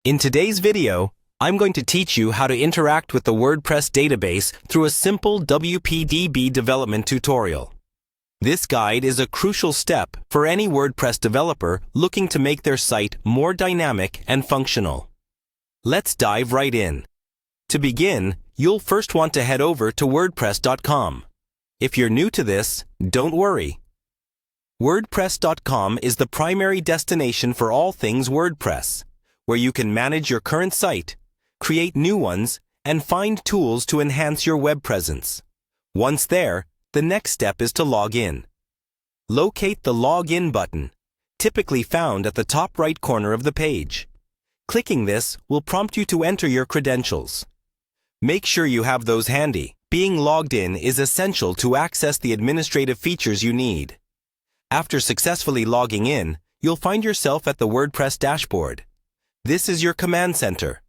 In today's video, I'm going to teach you how to interact with the WordPress database through a simple Wpdb development tutorial. This guide is a crucial step for any WordPress developer looking to make their site more dynamic and functional. Let's dive right in. To begin, you'll first want to head over to wordpress.com. If you're new to this, don't worry. Wordpress.com is the primary destination for all things WordPress, where you can manage your current site, create new ones, and find tools to enhance your web presence. Once there, the next step is to log in. Locate the Login button, typically found at the top right corner of the page. Clicking this will prompt you to enter your credentials. Make sure you have those handy. Being logged in is essential to access the administrative features you need. After successfully logging in, you'll find yourself at the WordPress dashboard. This is your command center,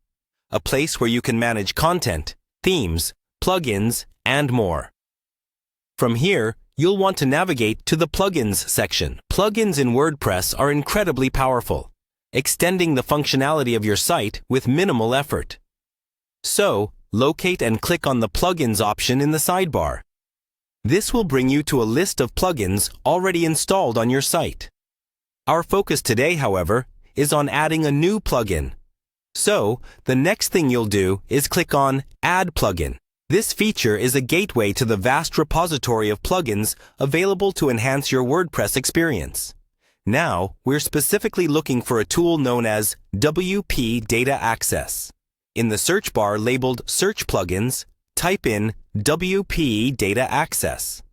a place where you can manage content, themes, plugins, and more. From here, you'll want to navigate to the Plugins section. Plugins in WordPress are incredibly powerful, extending the functionality of your site with minimal effort. So, locate and click on the Plugins option in the sidebar. This will bring you to a list of plugins already installed on your site. Our focus today, however, is on adding a new plugin. So, the next thing you'll do is click on Add Plugin. This feature is a gateway to the vast repository of plugins available to enhance your WordPress experience. Now, we're specifically looking for a tool known as WP Data Access. In the search bar labeled Search Plugins, type in WP Data Access.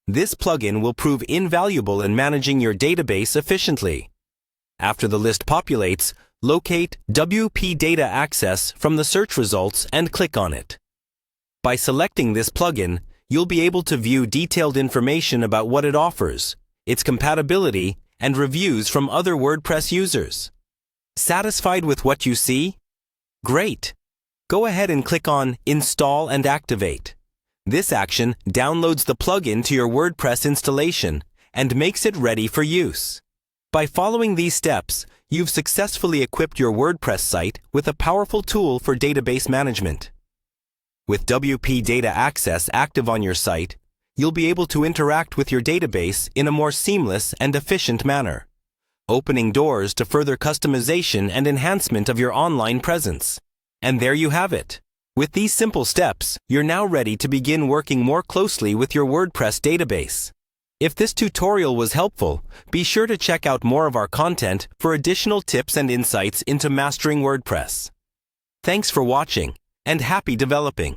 This plugin will prove invaluable in managing your database efficiently. After the list populates, locate WP Data Access from the search results and click on it. By selecting this plugin, you'll be able to view detailed information about what it offers, its compatibility, and reviews from other WordPress users. Satisfied with what you see? Great! Go ahead and click on Install and Activate. This action downloads the plugin to your WordPress installation and makes it ready for use. By following these steps, you've successfully equipped your WordPress site with a powerful tool for database management. With WP Data Access active on your site, you'll be able to interact with your database in a more seamless and efficient manner, opening doors to further customization and enhancement of your online presence. And there you have it. With these simple steps, you're now ready to begin working more closely with your WordPress database. If this tutorial was helpful, be sure to check out more of our content for additional tips and insights into mastering WordPress. Thanks for watching, and happy developing!